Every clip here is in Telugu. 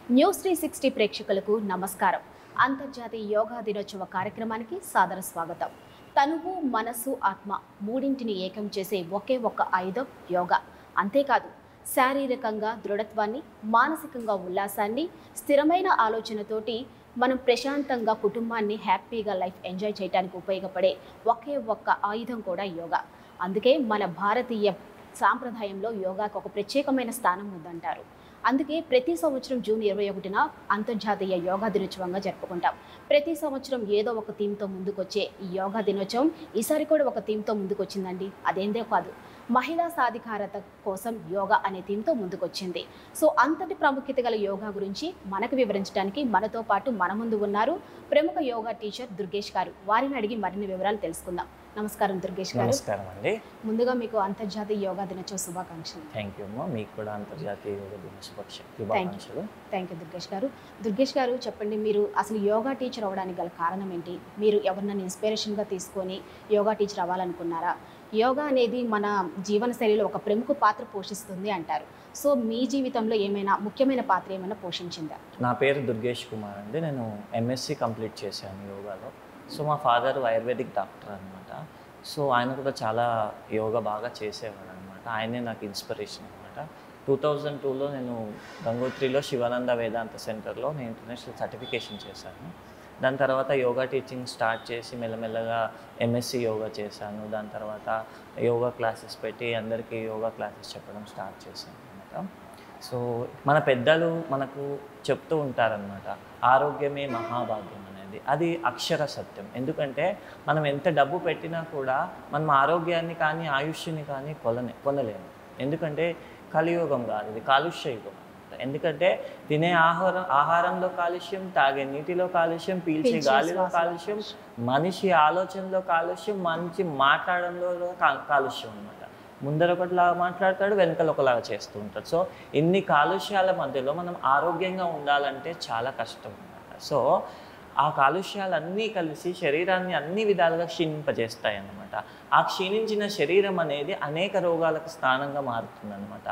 న్యూస్ 360 ప్రేక్షకులకు నమస్కారం. అంతర్జాతీయ యోగా దినోత్సవ కార్యక్రమానికి సాదర స్వాగతం. తనువు, మనసు, ఆత్మ మూడింటిని ఏకం చేసే ఒకే ఒక్క ఆయుధం యోగా. అంతేకాదు, శారీరకంగా దృఢత్వాన్ని, మానసికంగా ఉల్లాసాన్ని, స్థిరమైన ఆలోచనతోటి మనం ప్రశాంతంగా కుటుంబాన్ని హ్యాపీగా లైఫ్ ఎంజాయ్ చేయడానికి ఉపయోగపడే ఒకే ఒక్క ఆయుధం కూడా యోగా. అందుకే మన భారతీయ సాంప్రదాయంలో యోగాకు ఒక ప్రత్యేకమైన స్థానం ఉందంటారు. అందుకే ప్రతి సంవత్సరం జూన్ 21న అంతర్జాతీయ యోగా దినోత్సవంగా జరుపుకుంటాం. ప్రతి సంవత్సరం ఏదో ఒక థీమ్తో ముందుకొచ్చే ఈ యోగా దినోత్సవం ఈసారి కూడా ఒక థీమ్తో ముందుకొచ్చిందండి. అదేందే కాదు, మహిళా సాధికారత కోసం యోగా అనే థీమ్తో ముందుకొచ్చింది. సో అంతటి ప్రాముఖ్యత గల యోగా గురించి మనకు వివరించడానికి మనతో పాటు మన ముందు ఉన్నారు ప్రముఖ యోగా టీచర్ దుర్గేష్ గారు. వారిని అడిగి మరిన్ని వివరాలు తెలుసుకుందాం. నమస్కారం దుర్గేష్ గారు. నమస్కారం అండి. ముందుగా మీకు అంతర్జాతీయ యోగా దినోత్సవ శుభాకాంక్షలు. థ్యాంక్ యూ అమ్మా, మీకు కూడా అంతర్జాతీయ యోగా దినోత్సవ శుభాకాంక్షలు. థ్యాంక్ యూ దుర్గేష్ గారు. దుర్గేష్ గారు, చెప్పండి, మీరు అసలు యోగా టీచర్ అవ్వడానికి గల కారణం ఏంటి? మీరు ఎవరినైనా ఇన్స్పిరేషన్గా తీసుకొని యోగా టీచర్ అవ్వాలనుకున్నారా? యోగా అనేది మన జీవన శైలిలో ఒక ప్రముఖ పాత్ర పోషిస్తుంది అంటారు. సో మీ జీవితంలో ఏమైనా ముఖ్యమైన పాత్ర ఏమైనా పోషించిందా? నా పేరు దుర్గేష్ కుమార్ అండి. నేను ఎంఎస్సి కంప్లీట్ చేశాను యోగాలో. సో మా ఫాదర్ ఆయుర్వేదిక్ డాక్టర్ అనమాట. సో ఆయన కూడా చాలా యోగా బాగా చేసేవాడు అనమాట. ఆయనే నాకు ఇన్స్పిరేషన్ అనమాట. 2002లో నేను గంగోత్రిలో శివానంద వేదాంత సెంటర్లో నేను ఇంటర్నేషనల్ సర్టిఫికేషన్ చేశాను. దాని తర్వాత యోగా టీచింగ్ స్టార్ట్ చేసి మెల్లమెల్లగా ఎంఎస్సి యోగా చేశాను. దాని తర్వాత యోగా క్లాసెస్ పెట్టి అందరికీ యోగా క్లాసెస్ చెప్పడం స్టార్ట్ చేశాను అనమాట. సో మన పెద్దలు మనకు చెప్తూ ఉంటారనమాట, ఆరోగ్యమే మహాభాగ్యం అనేది. అది అక్షర సత్యం. ఎందుకంటే మనం ఎంత డబ్బు పెట్టినా కూడా మనం ఆరోగ్యాన్ని కానీ ఆయుష్ని కానీ పొందలేము. ఎందుకంటే కలియుగం కాదు, ఇది కాలుష్య యుగం. ఎందుకంటే తినే ఆహారంలో కాలుష్యం, తాగే నీటిలో కాలుష్యం, పీల్చే గాలిలో కాలుష్యం, మనిషి ఆలోచనలో కాలుష్యం, మనిషి మాట్లాడంలో కాలుష్యం అనమాట. ముందర ఒకటిలాగా మాట్లాడతాడు, వెనకలు ఒకలాగా చేస్తూ ఉంటాడు. సో ఇన్ని కాలుష్యాల మధ్యలో మనం ఆరోగ్యంగా ఉండాలంటే చాలా కష్టం అనమాట. సో ఆ కాలుష్యాలన్నీ కలిసి శరీరాన్ని అన్ని విధాలుగా క్షీణింపజేస్తాయి అన్నమాట. ఆ క్షీణించిన శరీరం అనేది అనేక రోగాలకు స్థానంగా మారుతుందన్నమాట.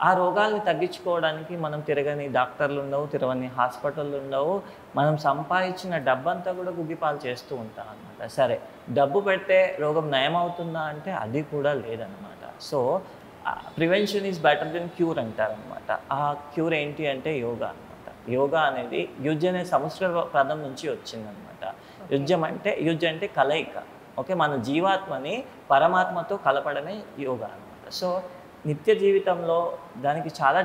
ఆ రోగాల్ని తగ్గించుకోవడానికి మనం తిరగని డాక్టర్లు ఉండవు, తిరగని హాస్పిటళ్ళు ఉండవు. మనం సంపాదించిన డబ్బంతా కూడా గుగ్గిపాలు చేస్తూ ఉంటాం అనమాట. సరే, డబ్బు పెడితే రోగం నయమవుతుందా అంటే అది కూడా లేదనమాట. So prevention is better than cure అంటారనమాట. ఆ క్యూర్ ఏంటి అంటే యోగా అనమాట. యోగా అనేది యుజ్ అనే సంస్కృత పదం నుంచి వచ్చిందనమాట. యుజ్ అంటే కలయిక. ఓకే, మన జీవాత్మని పరమాత్మతో కలపడమే యోగా అనమాట. సో నిత్య జీవితంలో దానికి చాలా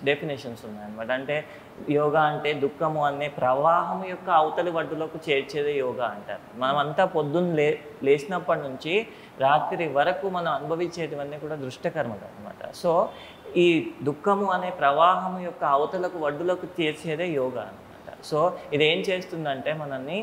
డెఫినేషన్స్ ఉన్నాయన్నమాట. అంటే యోగా అంటే దుఃఖము అనే ప్రవాహం యొక్క అవతలి వడ్డులోకి చేర్చేదే యోగా అంటారు. మనమంతా పొద్దున్న లేచినప్పటి నుంచి రాత్రి వరకు మనం అనుభవించేటివన్నీ కూడా దృష్టకర్మలు అనమాట. సో ఈ దుఃఖము అనే ప్రవాహం యొక్క అవతలకు వడ్డులోకి చేర్చేదే యోగా అనమాట. సో ఇది ఏం చేస్తుందంటే మనల్ని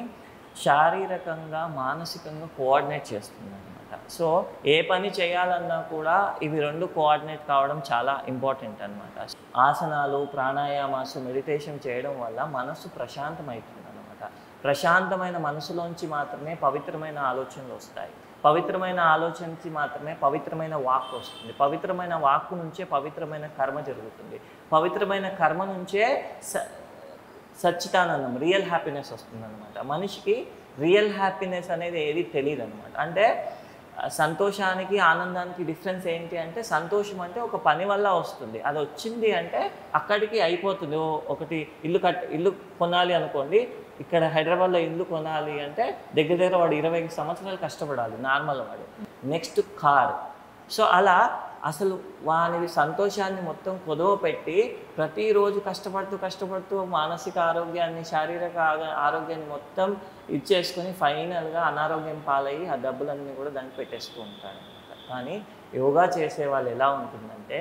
శారీరకంగా మానసికంగా కోఆర్డినేట్ చేస్తుంది అనమాట. సో ఏ పని చేయాలన్నా కూడా ఇవి రెండు కోఆర్డినేట్ కావడం చాలా ఇంపార్టెంట్ అనమాట. ఆసనాలు, ప్రాణాయామాలు, మెడిటేషన్ చేయడం వల్ల మనసు ప్రశాంతమవుతుంది అనమాట. ప్రశాంతమైన మనసులోంచి మాత్రమే పవిత్రమైన ఆలోచనలు వస్తాయి. పవిత్రమైన ఆలోచనకి మాత్రమే పవిత్రమైన వాక్ వస్తుంది. పవిత్రమైన వాక్కు నుంచే పవిత్రమైన కర్మ జరుగుతుంది. పవిత్రమైన కర్మ నుంచే సచ్చిదానందం, రియల్ హ్యాపీనెస్ వస్తుంది అనమాట. మనిషికి రియల్ హ్యాపీనెస్ అనేది ఏది తెలియదు అనమాట. అంటే సంతోషానికి ఆనందానికి డిఫరెన్స్ ఏంటి అంటే, సంతోషం అంటే ఒక పని వల్ల వస్తుంది, అది వచ్చింది అంటే అక్కడికి అయిపోతుంది. ఒకటి ఇల్లు కొనాలి అనుకోండి, ఇక్కడ హైదరాబాద్లో ఇల్లు కొనాలి అంటే దగ్గర వాడు 20 సంవత్సరాలు కష్టపడాలి నార్మల్ వాడు. Next car. సో అలా అసలు వాని సంతోషాన్ని మొత్తం కొదవ పెట్టి ప్రతిరోజు కష్టపడుతూ మానసిక ఆరోగ్యాన్ని, శారీరక ఆరోగ్యాన్ని మొత్తం ఇచ్చేసుకొని ఫైనల్గా అనారోగ్యం పాలయ్యి ఆ డబ్బులన్నీ కూడా దాన్ని పెట్టేస్తూ ఉంటాడు అనమాట. కానీ యోగా చేసే వాళ్ళు ఎలా ఉంటుందంటే,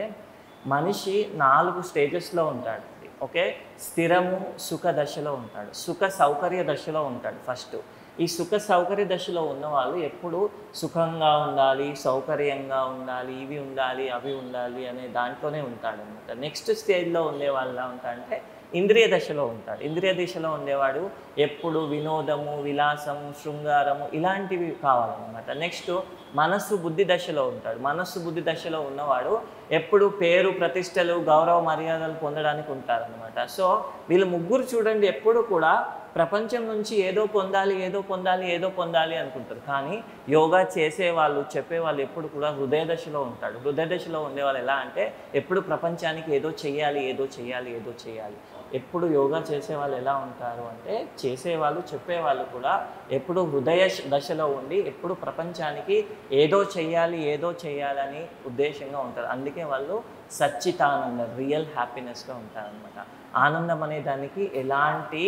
మనిషి 4 స్టేజెస్లో ఉంటాడు. ఓకే, స్థిరము సుఖ దశలో ఉంటాడు, సుఖ సౌకర్య దశలో ఉంటాడు. ఫస్ట్ ఈ సుఖ సౌకర్య దశలో ఉన్నవాళ్ళు ఎప్పుడు సుఖంగా ఉండాలి, సౌకర్యంగా ఉండాలి, ఇవి ఉండాలి, అవి ఉండాలి అనే దాంట్లోనే ఉంటాడు అనమాట. నెక్స్ట్ స్టేజ్లో ఉండే వాళ్ళు ఎలా ఉంటారంటే ఇంద్రియ దశలో ఉంటాడు. ఇంద్రియ దశలో ఉండేవాడు ఎప్పుడు వినోదము, విలాసము, శృంగారము ఇలాంటివి కావాలన్నమాట. నెక్స్ట్ మనస్సు బుద్ధి దశలో ఉంటాడు. మనస్సు బుద్ధి దశలో ఉన్నవాడు ఎప్పుడు పేరు ప్రతిష్టలు గౌరవ మర్యాదలు పొందడానికి ఉంటారనమాట. సో వీళ్ళు ముగ్గురు చూడండి ఎప్పుడు కూడా ప్రపంచం నుంచి ఏదో పొందాలి ఏదో పొందాలి ఏదో పొందాలి అనుకుంటారు. కానీ యోగా చేసేవాళ్ళు చెప్పేవాళ్ళు ఎప్పుడు కూడా హృదయ దశలో ఉంటాడు. హృదయ దశలో ఉండేవాళ్ళు ఎలా అంటే ఎప్పుడు ప్రపంచానికి ఏదో చెయ్యాలి ఏదో చెయ్యాలి ఏదో చెయ్యాలి. ఎప్పుడు యోగా చేసేవాళ్ళు ఎలా ఉంటారు అంటే చేసేవాళ్ళు చెప్పేవాళ్ళు కూడా ఎప్పుడు హృదయ దశలో ఉండి ఎప్పుడు ప్రపంచానికి ఏదో చెయ్యాలి ఏదో చెయ్యాలని ఉద్దేశంగా ఉంటారు. అందుకే వాళ్ళు సచ్చితానంద రియల్ హ్యాపీనెస్గా ఉంటారనమాట. ఆనందం అనే దానికి ఎలాంటి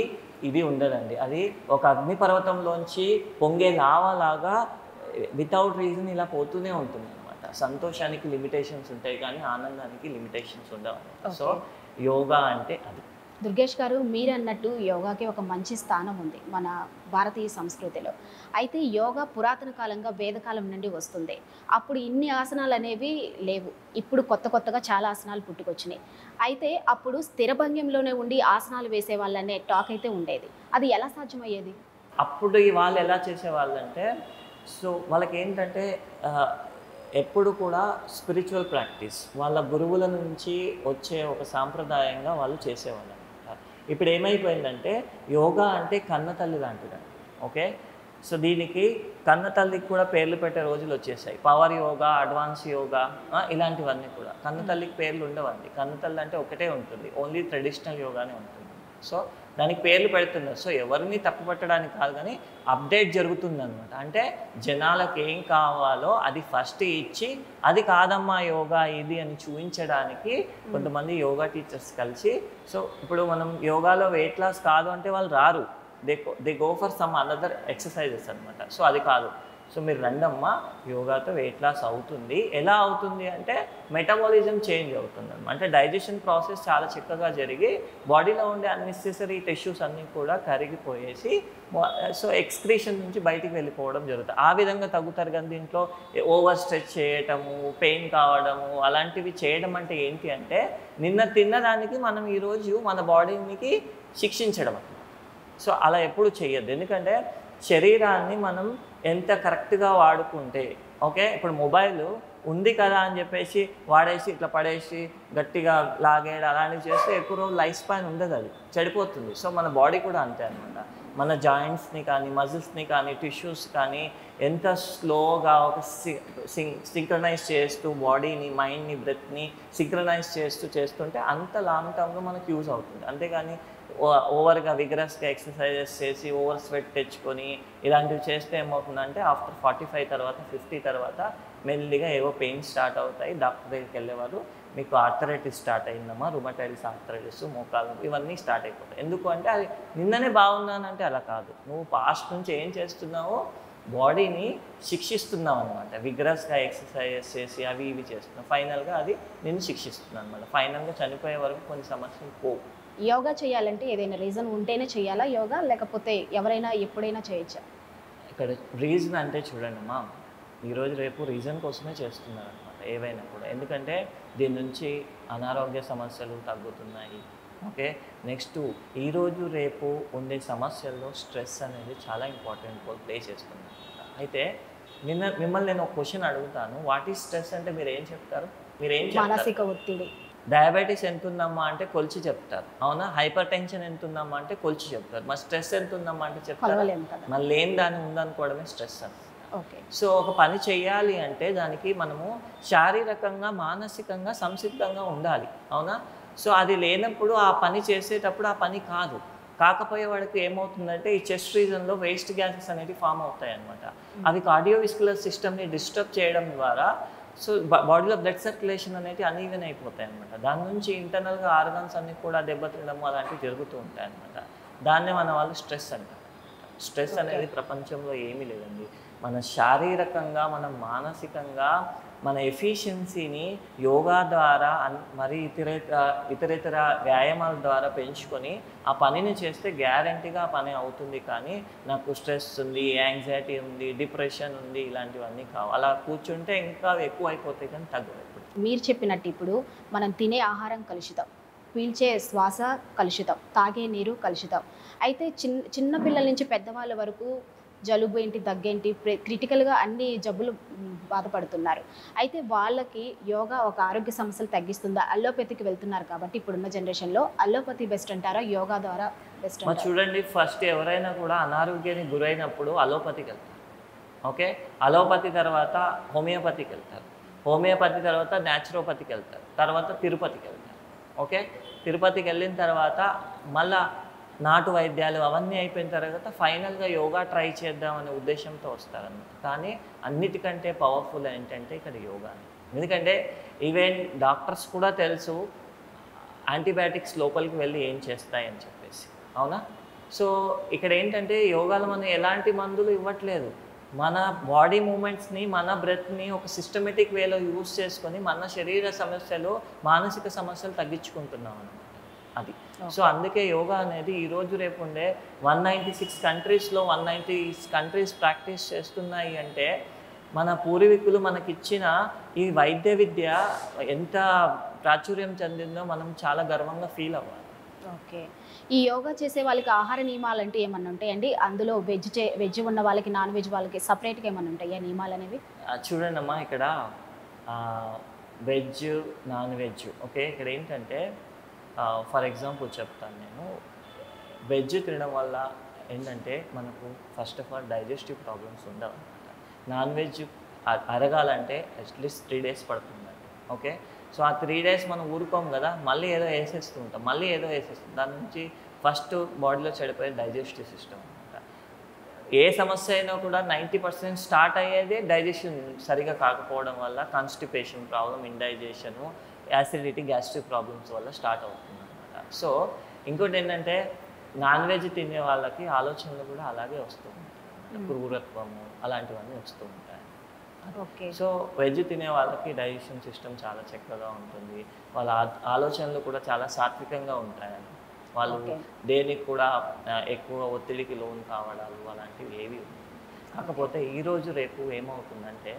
ఇది ఉండదండి. అది ఒక అగ్నిపర్వతంలోంచి పొంగే లావాలాగా వితౌట్ రీజన్ ఇలా పోతూనే ఉంటుంది అనమాట. సంతోషానికి లిమిటేషన్స్ ఉంటాయి కానీ ఆనందానికి లిమిటేషన్స్ ఉండవు. సో యోగా అంటే అది. దుర్గేష్ గారు, మీరు అన్నట్టు యోగాకి ఒక మంచి స్థానం ఉంది మన భారతీయ సంస్కృతిలో. అయితే యోగా పురాతన కాలంగా వేదకాలం నుండి వస్తుంది. అప్పుడు ఇన్ని ఆసనాలు అనేవి లేవు. ఇప్పుడు కొత్తగా చాలా ఆసనాలు పుట్టుకొచ్చినాయి. అయితే అప్పుడు స్థిరభంగ్యంలోనే ఉండి ఆసనాలు వేసే వాళ్ళనే టాక్ అయితే ఉండేది. అది ఎలా సాధ్యమయ్యేది? అప్పుడు వాళ్ళు ఎలా చేసేవాళ్ళంటే సో వాళ్ళకి ఏంటంటే ఎప్పుడు కూడా స్పిరిచువల్ ప్రాక్టీస్ వాళ్ళ గురువుల నుంచి వచ్చే ఒక సాంప్రదాయంగా వాళ్ళు చేసేవాళ్ళు అనమాట. ఇప్పుడు ఏమైపోయిందంటే యోగా అంటే కన్న తల్లి లాంటిదండి. ఓకే, సో దీనికి కన్న తల్లికి కూడా పేర్లు పెట్టే రోజులు వచ్చేసాయి. పవర్ యోగా, అడ్వాన్స్ యోగా ఇలాంటివన్నీ కూడా కన్న తల్లికి పేర్లు ఉండవండి. కన్న తల్లి అంటే ఒకటే ఉంటుంది, ఓన్లీ ట్రెడిషనల్ యోగానే ఉంటుంది. సో దానికి పేర్లు పెడుతున్నారు. సో ఎవరిని తప్పుపట్టడానికి కాదు కానీ అప్డేట్ జరుగుతుందన్నమాట. అంటే జనాలకు ఏం కావాలో అది ఫస్ట్ ఇచ్చి అది కాదమ్మా యోగా ఇది అని చూపించడానికి కొంతమంది యోగా టీచర్స్ కలిసి సో ఇప్పుడు మనం యోగాలో వెయిట్ లాస్ కాదు అంటే వాళ్ళు రారు. They go for some another exercises అనమాట. సో అది కాదు. సో మీరు రండమ్మా యోగాతో వెయిట్ లాస్ అవుతుంది. ఎలా అవుతుంది అంటే మెటబాలిజం చేంజ్ అవుతుంది అనమాట. అంటే డైజెషన్ ప్రాసెస్ చాలా చక్కగా జరిగి బాడీలో ఉండే అన్నెసెసరీ టిష్యూస్ అన్నీ కూడా కరిగిపోయేసి సో ఎక్స్క్రీషన్ నుంచి బయటికి వెళ్ళిపోవడం జరుగుతుంది. ఆ విధంగా తగ్గుతారు. కానీ దీంట్లో ఓవర్ స్ట్రెచ్ చేయటము, పెయిన్ కావడము అలాంటివి చేయడం అంటే ఏంటి అంటే నిన్న తిన్నదానికి మనం ఈరోజు మన బాడీకి శిక్షించడం అనమాట. సో అలా ఎప్పుడు చేయొద్దు. ఎందుకంటే శరీరాన్ని మనం ఎంత కరెక్ట్గా వాడుకుంటే ఓకే, ఇప్పుడు మొబైల్ ఉంది కదా అని చెప్పేసి వాడేసి ఇట్లా పడేసి గట్టిగా లాగేయడం అలాంటివి చేస్తే ఎక్కువ రోజులు లైఫ్ స్పాన్ ఉండదు, అది చెడిపోతుంది. సో మన బాడీ కూడా అంతే అనమాట. మన జాయింట్స్ని కానీ మజిల్స్ని కానీ టిష్యూస్ కానీ ఎంత స్లోగా ఒక సింక్రనైజ్ చేస్తూ బాడీని మైండ్ని బ్రెత్ని సింక్రనైజ్ చేస్తుంటే అంత లాంగ్ టర్మ్గా మనకు యూజ్ అవుతుంది. అంతేగాని ఓవర్గా విగరస్గా ఎక్సర్సైజెస్ చేసి ఓవర్ స్వెట్ తెచ్చుకొని ఇలాంటివి చేస్తే ఏమవుతుందంటే ఆఫ్టర్ 45 తర్వాత 50 తర్వాత మెల్లిగా ఏవో పెయిన్స్ స్టార్ట్ అవుతాయి. డాక్టర్ దగ్గరికి వెళ్ళేవారు మీకు ఆర్థరైటిస్ స్టార్ట్ అయిందమ్మా, రుమటైటిస్ ఆర్థరైటిస్, మోకాలు ఇవన్నీ స్టార్ట్ అయిపోతాయి. ఎందుకు అంటే అది నిన్ననే బాగున్నానంటే అలా కాదు. నువ్వు పాస్ట్ నుంచి ఏం చేస్తున్నావో బాడీని శిక్షిస్తున్నావు అనమాట. విగ్రస్గా ఎక్సర్సైజెస్ చేసి అవి ఇవి చేస్తున్నావు. ఫైనల్గా అది నిన్ను శిక్షిస్తున్నావు అనమాట. ఫైనల్గా చనిపోయే వరకు కొన్ని సమస్యలు పోవు. యోగా చేయాలంటే ఏదైనా రీజన్ ఉంటేనే చేయాలా యోగా, లేకపోతే ఎవరైనా ఎప్పుడైనా చేయొచ్చా? ఇక్కడ రీజన్ అంటే చూడండి అమ్మా, ఈరోజు రేపు రీజన్ కోసమే చేస్తున్నారు అనమాట ఏవైనా కూడా. ఎందుకంటే దీని నుంచి అనారోగ్య సమస్యలు తగ్గుతున్నాయి. ఓకే, నెక్స్ట్ ఈరోజు రేపు ఉండే సమస్యల్లో స్ట్రెస్ అనేది చాలా ఇంపార్టెంట్ రోల్ ప్లే చేస్తుంది అనమాట. అయితే మిమ్మల్ని నేను ఒక క్వశ్చన్ అడుగుతాను, వాట్ ఈజ్ స్ట్రెస్ అంటే మీరు ఏం చెప్తారు? మీరు ఏం చెప్తారు? మానసిక ఒత్తిడి. డయాబెటీస్ ఎంత ఉందమ్మా అంటే కొలిచి చెప్తారు, అవునా? హైపర్ టెన్షన్ ఎంత ఉందమ్మా అంటే కొలిచి చెప్తారు. మరి స్ట్రెస్ ఎంత ఉందమ్మా అంటే చెప్తారు. మరి లేని దాన్ని ఉందనుకోవడమే స్ట్రెస్ అని. సో ఒక పని చేయాలి అంటే దానికి మనము శారీరకంగా మానసికంగా సంసిద్ధంగా ఉండాలి, అవునా? సో అది లేనప్పుడు ఆ పని చేసేటప్పుడు ఆ పని కాదు. కాకపోయే వాడికి ఏమవుతుందంటే ఈ చెస్ట్ రీజన్లో వేస్ట్ గ్యాసెస్ అనేవి ఫామ్ అవుతాయి అన్నమాట. అవి కార్డియోవిస్కులర్ సిస్టమ్ని డిస్టర్బ్ చేయడం ద్వారా సో బాడీలో బ్లడ్ సర్క్యులేషన్ అనేది అనీవెన్ అయిపోతాయి అన్నమాట. దాని నుంచి ఇంటర్నల్గా ఆర్గన్స్ అన్నీ కూడా దెబ్బతినడం అలాంటివి జరుగుతూ ఉంటాయి అన్నమాట. దాన్నే మన వాళ్ళు స్ట్రెస్ అంటారు. స్ట్రెస్ అనేది ప్రపంచంలో ఏమీ లేదండి. మన శారీరకంగా మన మానసికంగా మన ఎఫిషియన్సీని యోగా ద్వారా మరి ఇతరేతర వ్యాయామాల ద్వారా పెంచుకొని ఆ పనిని చేస్తే గ్యారంటీగా ఆ పని అవుతుంది. కానీ నాకు స్ట్రెస్ ఉంది, యాంగ్జైటీ ఉంది, డిప్రెషన్ ఉంది, ఇలాంటివన్నీ కావు. అలా కూర్చుంటే ఇంకా ఎక్కువ అయిపోతాయి కానీ తగ్గవు. మీరు చెప్పినట్టు ఇప్పుడు మనం తినే ఆహారం కలుషితం, పీల్చే శ్వాస కలుషితం, తాగే నీరు కలుషితం. అయితే చిన్న పిల్లల నుంచి పెద్దవాళ్ళ వరకు జలుబు ఏంటి, దగ్గేంటి, క్రిటికల్గా అన్ని జబ్బులు బాధపడుతున్నారు. అయితే వాళ్ళకి యోగా ఒక ఆరోగ్య సమస్యలు తగ్గిస్తుందా? అల్లోపతికి వెళ్తున్నారు కాబట్టి ఇప్పుడున్న జనరేషన్లో అల్లోపతి బెస్ట్ అంటారా, యోగా ద్వారా బెస్ట్ అంటారా? చూడండి, ఫస్ట్ ఎవరైనా కూడా అనారోగ్యానికి గురైనప్పుడు అలోపతికి వెళ్తారు. ఓకే, అలోపతి తర్వాత హోమియోపతికి వెళ్తారు, హోమియోపతి తర్వాత న్యాచురోపతికి వెళ్తారు, తర్వాత తిరుపతికి వెళ్తారు. ఓకే, తిరుపతికి వెళ్ళిన తర్వాత మళ్ళా నాటు వైద్యాలు అవన్నీ అయిపోయిన తర్వాత ఫైనల్గా యోగా ట్రై చేద్దామనే ఉద్దేశంతో వస్తారన్నమాట. కానీ అన్నిటికంటే పవర్ఫుల్ ఏంటంటే ఇక్కడ యోగా. ఎందుకంటే ఈవెన్ డాక్టర్స్ కూడా తెలుసు యాంటీబయాటిక్స్ లోపలికి వెళ్ళి ఏం చేస్తాయని చెప్పేసి, అవునా? సో ఇక్కడ ఏంటంటే యోగాలో మనం ఎలాంటి మందులు ఇవ్వట్లేదు, మన బాడీ మూమెంట్స్ని, మన బ్రెత్ని ఒక సిస్టమేటిక్ వేలో యూజ్ చేసుకొని మన శరీర సమస్యలు, మానసిక సమస్యలు తగ్గించుకుంటున్నాం అన్నమాట. అది సో అందుకే యోగా అనేది ఈరోజు రేపు ఉండే 196 కంట్రీస్లో 190 కంట్రీస్ ప్రాక్టీస్ చేస్తున్నాయి అంటే మన పూర్వీకులు మనకిచ్చిన ఈ వైద్య విద్య ఎంత ప్రాచుర్యం చెందిందో మనం చాలా గర్వంగా ఫీల్ అవ్వాలి. ఓకే, ఈ యోగా చేసే వాళ్ళకి ఆహార నియమాలు అంటే ఏమన్నా ఉంటాయండి? అందులో వెజ్ ఉన్న వాళ్ళకి, నాన్ వెజ్ వాళ్ళకి సపరేట్గా ఏమన్నా ఉంటాయా నియమాలు అనేవి? చూడండి అమ్మా, ఇక్కడ వెజ్, నాన్ వెజ్. ఓకే, ఇక్కడ ఏంటంటే ఫర్ ఎగ్జాంపుల్ చెప్తాను నేను. వెజ్ తినడం వల్ల ఏంటంటే మనకు first of all digestive problems ఉండవు అనమాట. నాన్ వెజ్ అరగాలంటే అట్లీస్ట్ 3 days పడుతుందండి. ఓకే, సో ఆ 3 days మనం ఊరుకోం కదా, మళ్ళీ ఏదో వేసేస్తూ ఉంటాం, దాని నుంచి ఫస్ట్ బాడీలో చెడిపోయే డైజెస్టివ్ సిస్టమ్ అనమాట. ఏ సమస్య అయినా కూడా 90% స్టార్ట్ అయ్యేదే డైజెషన్ సరిగా కాకపోవడం వల్ల, constipation problem, indigestion, acidity, gastric problems వల్ల స్టార్ట్ అవుతుంది అనమాట. సో ఇంకోటి ఏంటంటే నాన్ వెజ్ తినే వాళ్ళకి ఆలోచనలు కూడా అలాగే వస్తూ ఉంటాయి, క్రూరత్వము అలాంటివన్నీ వస్తూ ఉంటాయి. ఓకే, సో వెజ్ తినే వాళ్ళకి డైజెషన్ సిస్టమ్ చాలా చక్కగా ఉంటుంది, వాళ్ళ ఆలోచనలు కూడా చాలా సాత్వికంగా ఉంటాయని, వాళ్ళు దేనికి కూడా ఎక్కువ ఒత్తిడికి లోన్ కావడాలు అలాంటివి ఏవి ఉన్నాయి. కాకపోతే ఈరోజు రేపు ఏమవుతుందంటే,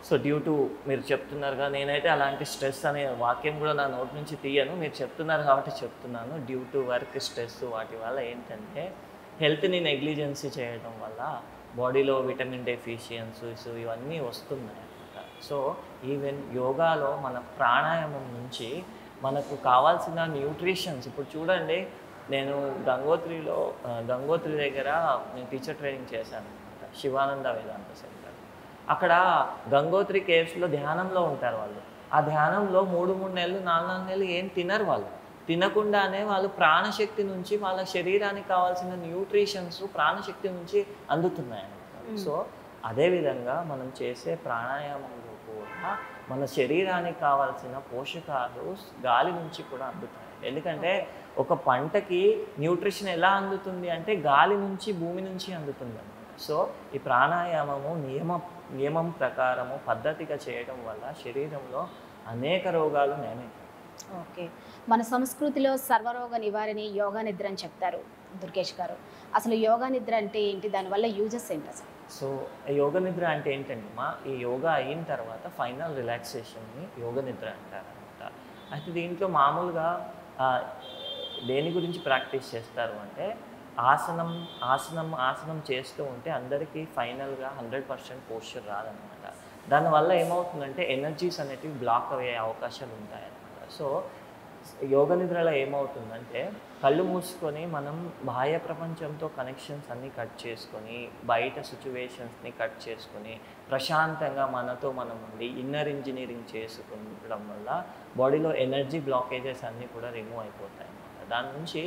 సో డ్యూ టు మీరు చెప్తున్నారుగా, నేనైతే అలాంటి స్ట్రెస్ అనే వాక్యం కూడా నా నోటి నుంచి తీయను, మీరు చెప్తున్నారు కాబట్టి చెప్తున్నాను. డ్యూ టు వర్క్ స్ట్రెస్ వాటి వల్ల ఏంటంటే హెల్త్ని నెగ్లిజెన్సీ చేయడం వల్ల బాడీలో విటమిన్ డెఫిషియన్సీస్ ఇవన్నీ వస్తున్నాయి అన్నమాట. సో ఈవెన్ యోగాలో మన ప్రాణాయామం నుంచి మనకు కావాల్సిన న్యూట్రిషన్స్, ఇప్పుడు చూడండి, నేను గంగోత్రి దగ్గర నేను టీచర్ ట్రైనింగ్ చేశాను అనమాట, శివానంద వేదాంత సెంటర్. అక్కడ గంగోత్రి కేవ్స్లో ధ్యానంలో ఉంటారు వాళ్ళు. ఆ ధ్యానంలో 3 నెలలు 4 నెలలు ఏం తినరు వాళ్ళు. తినకుండానే వాళ్ళు ప్రాణశక్తి నుంచి వాళ్ళ శరీరానికి కావాల్సిన న్యూట్రిషన్స్ ప్రాణశక్తి నుంచి అందుతున్నాయి అన్నమాట. సో అదేవిధంగా మనం చేసే ప్రాణాయామంలో కూడా మన శరీరానికి కావాల్సిన పోషకాలు గాలి నుంచి కూడా అందుతాయి. ఎందుకంటే ఒక పంటకి న్యూట్రిషన్ ఎలా అందుతుంది అంటే గాలి నుంచి, భూమి నుంచి అందుతుంది అన్నమాట. సో ఈ ప్రాణాయామము నియమం ప్రకారము పద్ధతిగా చేయడం వల్ల శరీరంలో అనేక రోగాలు నయమవుతాయి. ఓకే, మన సంస్కృతిలో సర్వరోగ నివారణ యోగా నిద్ర అని చెప్తారు దుర్గేష్ గారు. అసలు యోగా నిద్ర అంటే ఏంటి, దానివల్ల యూజెస్ ఏంటి అసలు? సో యోగ నిద్ర అంటే ఏంటంటే ఈ యోగా అయిన తర్వాత ఫైనల్ రిలాక్సేషన్ని యోగ నిద్ర అంటారనమాట. అయితే దీంట్లో మామూలుగా దేని గురించి ప్రాక్టీస్ చేస్తారు అంటే ఆసనం చేస్తూ ఉంటే అందరికీ ఫైనల్గా 100% పోస్చర్ రాదనమాట. దానివల్ల ఏమవుతుందంటే ఎనర్జీస్ అనేటివి బ్లాక్ అయ్యే అవకాశాలు ఉంటాయన్నమాట. సో యోగ నిద్రలో ఏమవుతుందంటే కళ్ళు మూసుకొని మనం బాహ్య ప్రపంచంతో కనెక్షన్స్ అన్నీ కట్ చేసుకొని, బయట సిచ్యువేషన్స్ని కట్ చేసుకొని, ప్రశాంతంగా మనతో మనం ఉండి ఇన్నర్ ఇంజనీరింగ్ చేసుకుంటడం వల్ల బాడీలో ఎనర్జీ బ్లాకేజెస్ అన్నీ కూడా రిమూవ్ అయిపోతాయి అన్నమాట. దాని నుంచి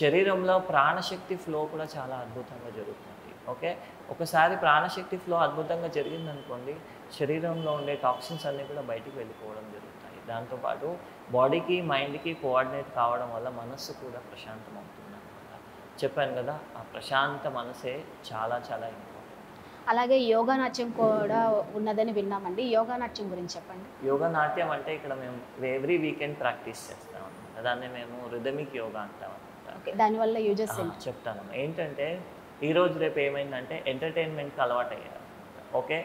శరీరంలో ప్రాణశక్తి ఫ్లో కూడా చాలా అద్భుతంగా జరుగుతుంది. ఓకే, ఒకసారి ప్రాణశక్తి ఫ్లో అద్భుతంగా జరిగిందనుకోండి, శరీరంలో ఉండే టాక్సిన్స్ అన్నీ కూడా బయటికి వెళ్ళిపోవడం జరుగుతాయి. దాంతోపాటు బాడీకి, మైండ్కి కోఆర్డినేట్ కావడం వల్ల మనస్సు కూడా ప్రశాంతం అవుతుంది అన్నమాట. చెప్పాను కదా, ఆ ప్రశాంత మనసే చాలా చాలా ఇంపార్టెంట్. అలాగే యోగా నాట్యం కూడా ఉన్నదని విన్నామండి, యోగా నాట్యం గురించి చెప్పండి. యోగా నాట్యం అంటే ఇక్కడ మేము ఎవ్రీ వీకెండ్ ప్రాక్టీస్ చేస్తాం అన్నమాట. దాన్ని మేము రిథమిక్ యోగా అంటాం అన్నమాట. ఓకే, దానివల్ల యూజెస్ చెప్తాను. ఏంటంటే ఈరోజు రేపు ఏమైందంటే ఎంటర్టైన్మెంట్కి అలవాటు అయ్యారు. ఓకే,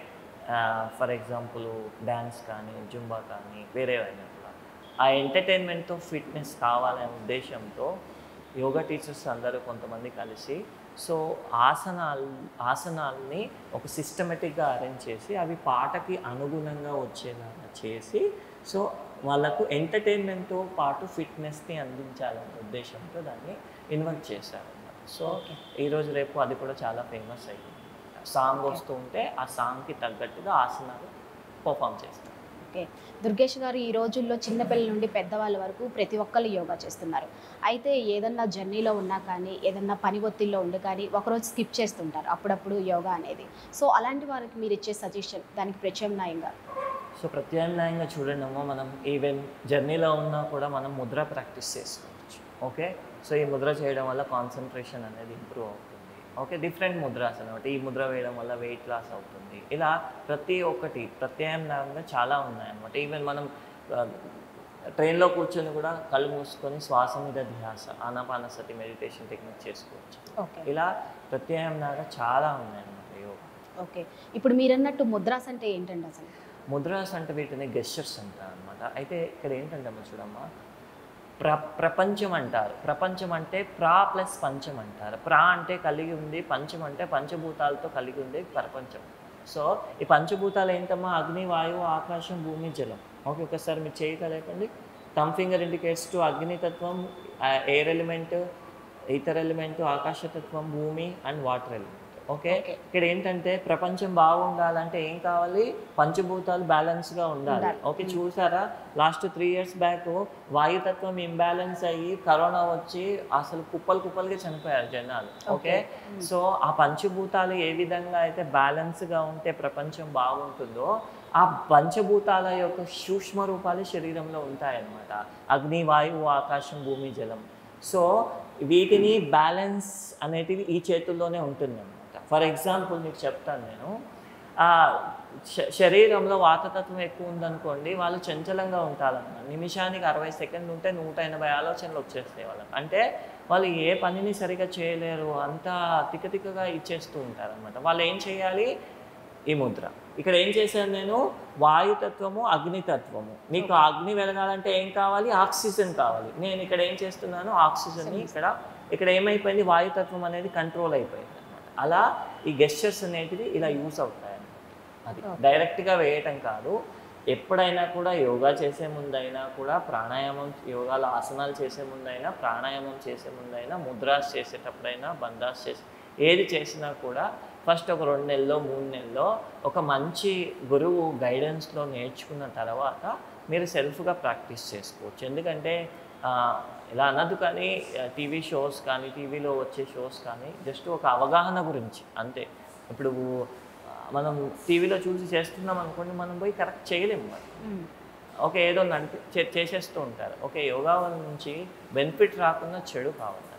ఫర్ ఎగ్జాంపుల్ డ్యాన్స్ కానీ, జుంబా కానీ, వేరేవైనా కూడా ఆ ఎంటర్టైన్మెంట్తో ఫిట్నెస్ కావాలనే ఉద్దేశంతో యోగా టీచర్స్ అందరూ కొంతమంది కలిసి సో ఆసనాల్ని ఒక సిస్టమేటిక్గా అరేంజ్ చేసి అవి పాటకి అనుగుణంగా వచ్చేలాగా చేసి సో వాళ్ళకు ఎంటర్టైన్మెంట్తో పాటు ఫిట్నెస్ని అందించాలనే ఉద్దేశంతో దాన్ని ఇన్వెంట్ చేశారు. సో ఈరోజు రేపు అది కూడా చాలా ఫేమస్ అయ్యింది. సాంగ్ వస్తూ ఉంటే ఆ సాంగ్కి తగ్గట్టుగా ఆసనాలు పర్ఫామ్ చేస్తారు. ఓకే, దుర్గేష్ గారు ఈ రోజుల్లో చిన్నపిల్లల నుండి పెద్దవాళ్ళ వరకు ప్రతి ఒక్కళ్ళు యోగా చేస్తున్నారు. అయితే ఏదన్నా జర్నీలో ఉన్నా కానీ ఏదన్నా పని ఒత్తిడిలో ఉండి కానీ ఒకరోజు స్కిప్ చేస్తుంటారు అప్పుడప్పుడు యోగా అనేది. సో అలాంటి వారికి మీరు ఇచ్చే సజెషన్ దానికి ప్రత్యామ్నాయంగా? సో ప్రత్యామ్నాయంగా చూడండి అమ్మా, మనం ఈవెన్ జర్నీలో ఉన్నా కూడా మనం ముద్ర ప్రాక్టీస్ చేసుకోవచ్చు. ఓకే, సో ఈ ముద్ర చేయడం వల్ల కాన్సన్ట్రేషన్ అనేది ఇంప్రూవ్ అవుతుంది. ఓకే, డిఫరెంట్ ముద్రాస్ అనమాట. ఈ ముద్ర వేయడం వల్ల వెయిట్ లాస్ అవుతుంది. ఇలా ప్రతి ఒక్కటి ప్రత్యామ్నాయంగా చాలా ఉన్నాయన్నమాట. ఈవెన్ మనం ట్రైన్లో కూర్చొని కూడా కళ్ళు మూసుకొని శ్వాస మీద ధ్యాస ఆనాపానసతి మెడిటేషన్ టెక్నిక్ చేసుకోవచ్చు. ఇలా ప్రత్యామ్నాయంగా చాలా ఉన్నాయన్నమాట యోగా. ఓకే, ఇప్పుడు మీరన్నట్టు ముద్రాస్ అంటే ఏంటండి అసలు? ముద్రాస్ అంటే వీటిని గెస్చర్స్ అంటారు అనమాట. అయితే ఇక్కడ ఏంటంటే చూడమ్మా, ప్రపంచం అంటారు. ప్రపంచం అంటే ప్రా ప్లస్ పంచం అంటారు. ప్రా అంటే కలిగి ఉంది, పంచం అంటే పంచభూతాలతో కలిగి ఉంది ప్రపంచం. సో ఈ పంచభూతాలు ఏంటమ్మా? అగ్ని, వాయువు, ఆకాశం, భూమి, జలం. ఓకే, ఒకసారి మీరు చేయగలేకండి. థమ్ ఫింగర్ ఇండికేట్స్ టు అగ్నితత్వం, ఎయిర్ ఎలిమెంట్, ఈథర్ ఎలిమెంట్, ఆకాశతత్వం, భూమి అండ్ వాటర్ ఎలిమెంట్. ఓకే, ఇక్కడ ఏంటంటే ప్రపంచం బాగుండాలంటే ఏం కావాలి? పంచభూతాలు బ్యాలెన్స్గా ఉండాలి. ఓకే, చూసారా లాస్ట్ 3 years బ్యాక్ వాయుతత్వం ఇంబ్యాలెన్స్ అయ్యి కరోనా వచ్చి అసలు కుప్పలుగా చనిపోయారు జనాలు. ఓకే, సో ఆ పంచభూతాలు ఏ విధంగా అయితే బ్యాలెన్స్గా ఉంటే ప్రపంచం బాగుంటుందో ఆ పంచభూతాల యొక్క సూక్ష్మ రూపాలు శరీరంలో ఉంటాయన్నమాట. అగ్ని, వాయువు, ఆకాశం, భూమి, జలం. సో వీటిని బ్యాలెన్స్ అనేటివి ఈ చేతుల్లోనే ఉంటుందన్నమాట. ఫర్ ఎగ్జాంపుల్ మీకు చెప్తాను నేను, శరీరంలో వాతతత్వం ఎక్కువ ఉందనుకోండి, వాళ్ళు చంచలంగా ఉంటారన్నమాట. నిమిషానికి 60 సెకండ్లు ఉంటే 180 ఆలోచనలు వచ్చేస్తాయి వాళ్ళకి. అంటే వాళ్ళు ఏ పనిని సరిగా చేయలేరు, అంతా తిక్కగా ఇచ్చేస్తూ ఉంటారనమాట. వాళ్ళు ఏం చేయాలి? ఈ ముద్ర. ఇక్కడ ఏం చేశాను నేను? వాయుతత్వము, అగ్నితత్వము. మీకు అగ్ని వెలగాలంటే ఏం కావాలి? ఆక్సిజన్ కావాలి. నేను ఇక్కడ ఏం చేస్తున్నాను? ఆక్సిజన్ని ఇక్కడ ఏమైపోయింది? వాయుతత్వం అనేది కంట్రోల్ అయిపోయింది అనమాట. అలా ఈ గెస్చర్స్ అనేటివి ఇలా యూస్ అవుతాయి అన్నమాట. అది డైరెక్ట్గా వేయటం కాదు. ఎప్పుడైనా కూడా యోగా చేసే ముందైనా కూడా ప్రాణాయామం, యోగాలో ఆసనాలు చేసే ముందైనా, ప్రాణాయామం చేసే ముందైనా, ముద్రాస్ చేసేటప్పుడైనా, బంధాస్ ఏది చేసినా కూడా ఫస్ట్ ఒక 2 నెలల్లో 3 నెలల్లో ఒక మంచి గురువు గైడెన్స్లో నేర్చుకున్న తర్వాత మీరు సెల్ఫ్గా ప్రాక్టీస్ చేసుకోవచ్చు. ఎందుకంటే ఇలా అనద్దు కానీ టీవీ షోస్ కానీ, టీవీలో వచ్చే షోస్ కానీ జస్ట్ ఒక అవగాహన గురించి అంతే. ఇప్పుడు మనం టీవీలో చూసి చేస్తున్నాం అనుకోండి, మనం పోయి కరెక్ట్ చేయలేము మరి. ఓకే, ఏదో చేసేస్తూ ఉంటారు. ఓకే, యోగా నుంచి బెనిఫిట్ రాకుండా చెడు కావాలి,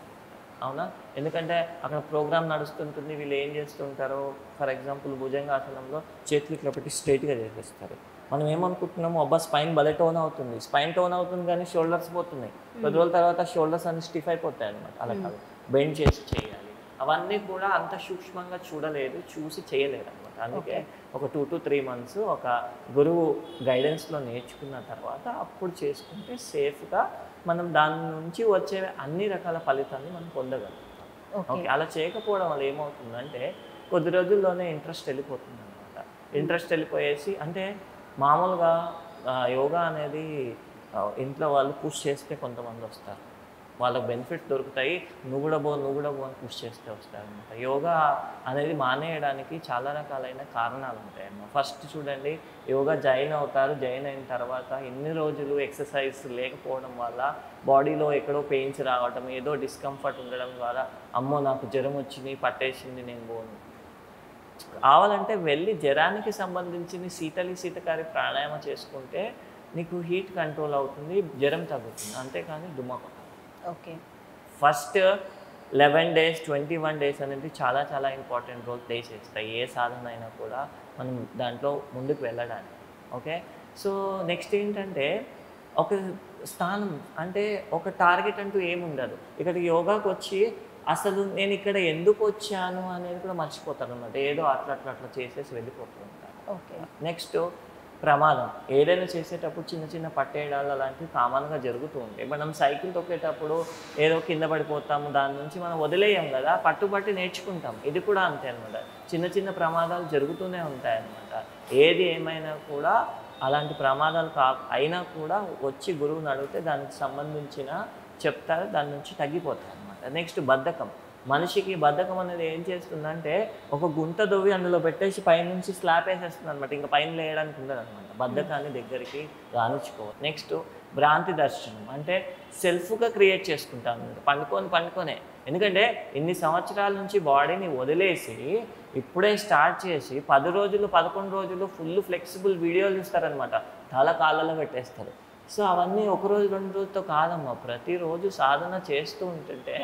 అవునా? ఎందుకంటే అక్కడ ప్రోగ్రామ్ నడుస్తుంటుంది, వీళ్ళు ఏం చేస్తుంటారో, ఫర్ ఎగ్జాంపుల్ భుజంగాసనంలో చేతులు ఇట్లా పెట్టి స్ట్రైట్గా చేసేస్తారు. మనం ఏమనుకుంటున్నాము? అబ్బా స్పైన్ భలే టోన్ అవుతుంది, స్పైన్ టోన్ అవుతుంది కానీ షోల్డర్స్ పోతున్నాయి. 10 రోజుల తర్వాత షోల్డర్స్ అన్ని స్టిఫ్ అయిపోతాయి అనమాట. అలా కాదు, బెండ్ చేసి చేయాలి. అవన్నీ కూడా అంత సూక్ష్మంగా చూసి చేయలేరు అనమాట. అందుకే ఒక 2 to 3 months ఒక గురువు గైడెన్స్లో నేర్చుకున్న తర్వాత అప్పుడు చేసుకుంటే సేఫ్గా మనం దాని నుంచి వచ్చే అన్ని రకాల ఫలితాన్ని మనం పొందగలుగుతాం. ఓకే, అలా చేయకపోవడం వల్ల ఏమవుతుందంటే కొద్ది రోజుల్లోనే ఇంట్రెస్ట్ వెళ్ళిపోతుంది అనమాట. ఇంట్రెస్ట్ వెళ్ళిపోయేసి అంటే మామూలుగా యోగా అనేది ఇంట్లో వాళ్ళు పుష్ చేస్తే కొంతమంది వస్తారు, వాళ్ళకి బెనిఫిట్స్ దొరుకుతాయి, నువ్వు కూడా పో అని పుష్ చేస్తే వస్తారనమాట. యోగా అనేది మానేయడానికి చాలా రకాలైన కారణాలు ఉంటాయి అన్నమాట. ఫస్ట్ చూడండి, యోగా జాయిన్ అయిన తర్వాత ఎన్ని రోజులు ఎక్సర్సైజ్ లేకపోవడం వల్ల బాడీలో ఎక్కడో పెయిన్స్ రావటం, ఏదో డిస్కంఫర్ట్ ఉండడం ద్వారా అమ్మో నాకు జ్వరం వచ్చింది, పట్టేసింది, నేను పోను. కావాలంటే వెళ్ళి జ్వరానికి సంబంధించిన శీతకారి ప్రాణాయామం చేసుకుంటే నీకు హీట్ కంట్రోల్ అవుతుంది, జ్వరం తగ్గుతుంది. అంతేకాని దుమ్మకం. ఓకే, ఫస్ట్ 11 days 21 days అనేది చాలా చాలా ఇంపార్టెంట్ రోల్ ప్లే చేస్తాయి ఏ సాధన అయినా కూడా మనం దాంట్లో ముందుకు వెళ్ళడానికి. ఓకే, సో నెక్స్ట్ ఏంటంటే ఒక స్థానం అంటే ఒక టార్గెట్ అంటూ ఏముండదు. ఇక్కడికి యోగాకు వచ్చి అసలు నేను ఇక్కడ ఎందుకు వచ్చాను అనేది కూడా మర్చిపోతారు అన్నమాట. ఏదో అట్లా చేసేసి వెళ్ళిపోతూ ఉంటారు. ఓకే, నెక్స్ట్ ప్రమాదం. ఏదైనా చేసేటప్పుడు చిన్న చిన్న పట్టేయడాలు అలాంటివి కామన్గా జరుగుతూ ఉంటాయి. మనం సైకిల్ తొక్కేటప్పుడు ఏదో కింద పడిపోతాము, దాని నుంచి మనం వదిలేయం కదా, పట్టుబట్టి నేర్చుకుంటాం. ఇది కూడా అంతే అనమాట. చిన్న చిన్న ప్రమాదాలు జరుగుతూనే ఉంటాయన్నమాట. ఏది ఏమైనా కూడా అలాంటి ప్రమాదాలు అయినా కూడా వచ్చి గురువుని అడిగితే దానికి సంబంధించిన చెప్తారు, దాని నుంచి తగ్గిపోతాయి అనమాట. నెక్స్ట్ బద్ధకం. మనిషికి బద్ధకం అనేది ఏం చేస్తుందంటే ఒక గుంత దొవ్వి అందులో పెట్టేసి పైనుంచి స్లాబ్ వేసేస్తుంది అనమాట. ఇంకా పైన లేయడానికి ఉండదు అనమాట. బద్ధకాన్ని దగ్గరికి రానిచ్చుకోవాలి. నెక్స్ట్ భ్రాంతి దర్శనం, అంటే సెల్ఫ్గా క్రియేట్ చేసుకుంటాను పండుకొనే. ఎందుకంటే ఇన్ని సంవత్సరాల నుంచి బాడీని వదిలేసి ఇప్పుడే స్టార్ట్ చేసి 10 రోజులు 11 రోజులు ఫుల్ ఫ్లెక్సిబుల్ వీడియోలు ఇస్తారనమాట. తల కాళ్ళలో పెట్టేస్తారు. సో అవన్నీ ఒకరోజు 2 రోజులతో కాదమ్మా, ప్రతిరోజు సాధన చేస్తూ ఉంటుంటే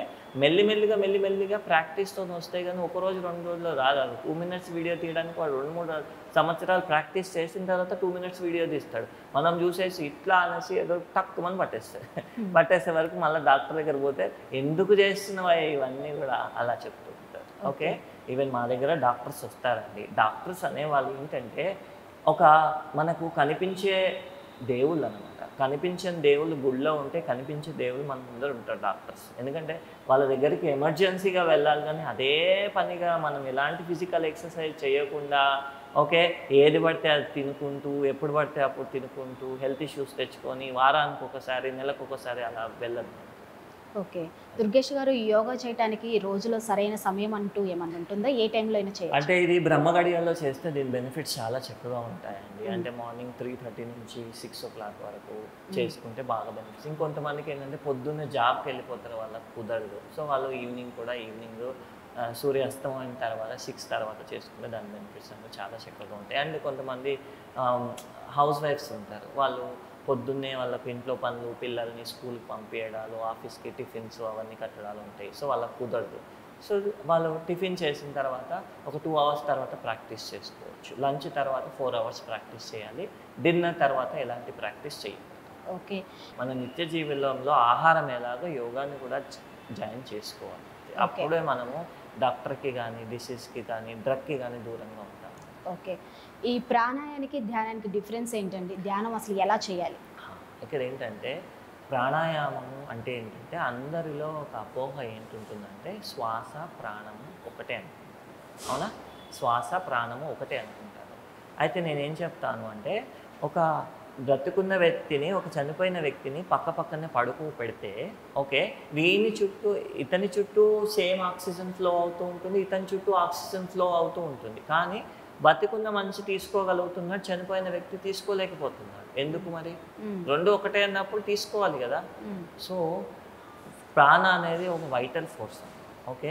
మెల్లిమెల్లిగా ప్రాక్టీస్తో వస్తాయి. కానీ ఒకరోజు 2 రోజుల్లో రాదు. 2 మినిట్స్ వీడియో తీయడానికి వాడు 2-3 సంవత్సరాలు ప్రాక్టీస్ చేసిన తర్వాత 2 మినిట్స్ వీడియో తీస్తాడు. మనం చూసేసి ఇట్లా అనేసి ఏదో తక్కువని పట్టేసే వరకు మళ్ళీ డాక్టర్ దగ్గర పోతే ఎందుకు చేస్తున్నావా ఇవన్నీ కూడా అలా చెప్తూ ఉంటారు. ఓకే, ఈవెన్ మా దగ్గర డాక్టర్స్ వస్తారండి. డాక్టర్స్ అనేవాళ్ళు ఏంటంటే మనకు కనిపించే దేవుళ్ళు అనమాట. కనిపించని దేవుళ్ళు గుళ్ళో ఉంటే కనిపించే దేవుళ్ళు మన ముందర ఉంటారు డాక్టర్స్. ఎందుకంటే వాళ్ళ దగ్గరికి ఎమర్జెన్సీగా వెళ్ళాలి, కానీ అదే పనిగా మనం ఎలాంటి ఫిజికల్ ఎక్సర్సైజ్ చేయకుండా ఓకే ఏది పడితే అది తినుకుంటూ ఎప్పుడు పడితే అప్పుడు తినుకుంటూ హెల్త్ ఇష్యూస్ తెచ్చుకొని వారానికి ఒకసారి నెలకు ఒకసారి అలా వెళ్ళదు. ఓకే, దుర్గేష్ గారు యోగా చేయడానికి రోజులో సరైన సమయం అంటూ ఏమన్నా ఉంటుందా? ఏ టైంలో అయినా చేయాలి? అంటే ఇది బ్రహ్మగడియాల్లో చేస్తే దీని బెనిఫిట్స్ చాలా చక్కగా ఉంటాయండి. అంటే మార్నింగ్ 3:30 నుంచి 6 o'clock వరకు చేసుకుంటే బాగా బెనిఫిట్స్. ఇంకొంతమందికి ఏంటంటే పొద్దున్నే జాబ్కి వెళ్ళిపోతారు, వాళ్ళకి కుదరదు. సో వాళ్ళు ఈవినింగ్ సూర్యాస్తం అయిన తర్వాత 6 తర్వాత చేసుకుంటే దాని బెనిఫిట్స్ అంటే చాలా చక్కగా ఉంటాయి. అండ్ కొంతమంది హౌస్ వైఫ్స్ ఉంటారు, వాళ్ళు పొద్దున్నే వాళ్ళకి ఇంట్లో పనులు, పిల్లల్ని స్కూల్కి పంపించడాలు, ఆఫీస్కి టిఫిన్స్ అవన్నీ కట్టడాలు ఉంటాయి. సో వాళ్ళకి కుదరదు. సో వాళ్ళు టిఫిన్ చేసిన తర్వాత ఒక 2 hours తర్వాత ప్రాక్టీస్ చేసుకోవచ్చు. లంచ్ తర్వాత 4 hours ప్రాక్టీస్ చేయాలి. డిన్నర్ తర్వాత ఎలాంటి ప్రాక్టీస్ చేయాలి. ఓకే, మన నిత్య జీవితంలో ఆహారం ఎలాగో యోగాని కూడా జాయిన్ చేసుకోవాలి. అప్పుడే మనము డాక్టర్కి కానీ డిసీజ్కి కానీ డ్రగ్కి కానీ దూరంగా ఉంటాం. ఓకే, ఈ ప్రాణాయానికి ధ్యానానికి డిఫరెన్స్ ఏంటండి? ధ్యానం అసలు ఎలా చేయాలి? ఇక్కడ ఏంటంటే ప్రాణాయామం అంటే ఏంటంటే అందరిలో ఒక అపోహ ఏంటుంటుందంటే శ్వాస ప్రాణము ఒకటే అనుకుంటారు. అవునా? శ్వాస ప్రాణము ఒకటే అనుకుంటారు. అయితే నేనేం చెప్తాను అంటే ఒక బ్రతుకున్న వ్యక్తిని ఒక చనిపోయిన వ్యక్తిని పక్కనే పెడితే ఓకే ఇతని చుట్టూ సేమ్ ఆక్సిజన్ ఫ్లో అవుతూ ఉంటుంది, ఇతని చుట్టూ ఆక్సిజన్ ఫ్లో అవుతూ ఉంటుంది. కానీ బతికున్న మనిషి తీసుకోగలుగుతున్నాడు, చనిపోయిన వ్యక్తి తీసుకోలేకపోతున్నాడు. ఎందుకు మరి? రెండు ఒకటే అన్నప్పుడు తీసుకోవాలి కదా. సో ప్రాణ అనేది ఒక వైటల్ ఫోర్స్. ఓకే,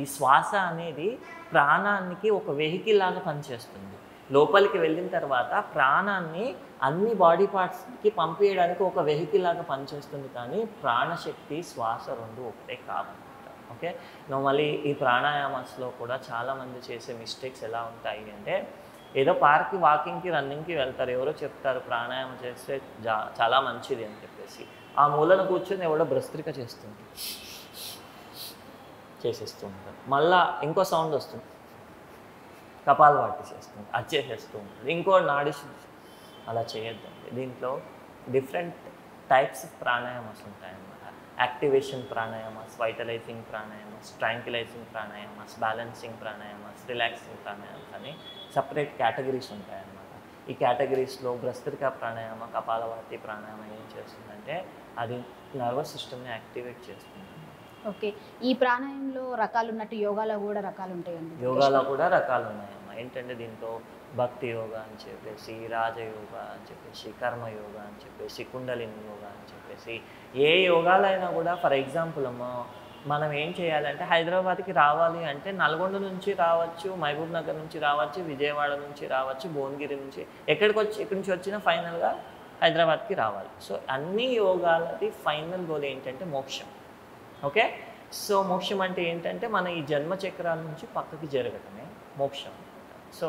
ఈ శ్వాస అనేది ప్రాణానికి ఒక వెహికల్ లాగా పనిచేస్తుంది. లోపలికి వెళ్ళిన తర్వాత ప్రాణాన్ని అన్ని బాడీ పార్ట్స్కి పంపించడానికి ఒక వెహికల్ లాగా పనిచేస్తుంది. కానీ ప్రాణశక్తి శ్వాస రెండు ఒకటే కాదనమాట. ఓకే, మళ్ళీ ఈ ప్రాణాయామాస్లో కూడా చాలామంది చేసే మిస్టేక్స్ ఎలా ఉంటాయి అంటే ఏదో పార్క్కి వాకింగ్కి రన్నింగ్కి వెళ్తారు, ఎవరో చెప్తారు ప్రాణాయామం చేస్తే చాలా మంచిది అని చెప్పేసి ఆ మూలను కూర్చొని ఎవడో భ్రస్త్రిక చేసేస్తూ ఉంటారు. మళ్ళీ ఇంకో సౌండ్ వస్తుంది, కపాలభాతి చేస్తుంది, అది చేసేస్తూ ఉంటుంది, ఇంకో నాడి అలా చేయొద్దండి. దీంట్లో డిఫరెంట్ టైప్స్ ఆఫ్ ప్రాణాయామాస్ ఉంటాయన్నమాట. Activation pranayamas, vitalising pranayamas, ట్రాంక్యులైజింగ్ pranayamas, balancing pranayamas, relaxing pranayamas అని సపరేట్ కేటగిరీస్ ఉంటాయన్నమాట. ఈ కేటగిరీస్లో భ్రస్త్రికా ప్రాణాయామ, కపాలభాతి ప్రాణాయామం ఏం చేస్తుందంటే అది నర్వస్ సిస్టమ్ని యాక్టివేట్ చేస్తుంది. ఓకే, ఈ ప్రాణాయామంలో రకాలు ఉన్నట్టు యోగాలో కూడా రకాలు ఉంటాయండి? యోగాలో కూడా రకాలు ఉన్నాయమ్మా. ఏంటంటే దీంట్లో భక్తి యోగా అని చెప్పేసి, రాజయోగా అని చెప్పేసి, కర్మయోగా అని చెప్పేసి, కుండలిని యోగా అని చెప్పేసి, ఏ యోగాలైనా కూడా ఫర్ ఎగ్జాంపుల్ మనం ఏం చేయాలంటే హైదరాబాద్కి రావాలి అంటే నల్గొండ నుంచి రావచ్చు, మహబూబ్ నగర్ నుంచి రావచ్చు, విజయవాడ నుంచి రావచ్చు, భువనగిరి నుంచి ఎక్కడి నుంచి వచ్చినా ఫైనల్గా హైదరాబాద్కి రావాలి. సో అన్ని యోగాలది ఫైనల్ గోల్ ఏంటంటే మోక్షం. ఓకే, సో మోక్షం అంటే ఏంటంటే మన ఈ జన్మ చక్రాల నుంచి పక్కకి జరగటమే మోక్షం. సో